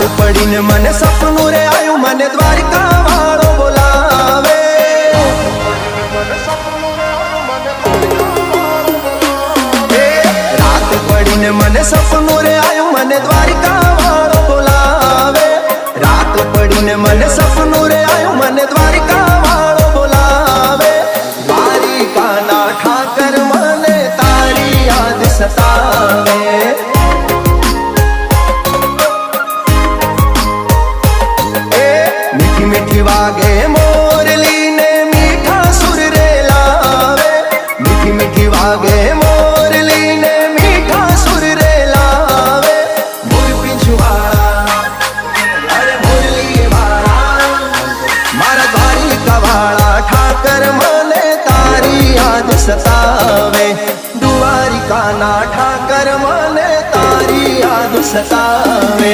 पड़ी ने मने सपनू रे आयु मने द्वारिका वालो बोलावे। रात पड़ी ने मने सपनू रे आयु मने द्वारिका वालो बोलावे। रात पड़ी ने मने सपनू रे आयु मने द्वारिका वालो बोलावे। द्वारिका ना ठाकर मने तारी याद सतावे। मीठी वागे मोरली ने मीठा सुर रे लावे। मीठी मीठी वागे मोरली ने मीठा सुर रे लावे। मोर पिछवाड़ा अरे मुरली वाला मारा द्वारिका वाला ठाकर मने तारी याद सतावे। द्वारिका ना ठाकर मने तारी याद सतावे।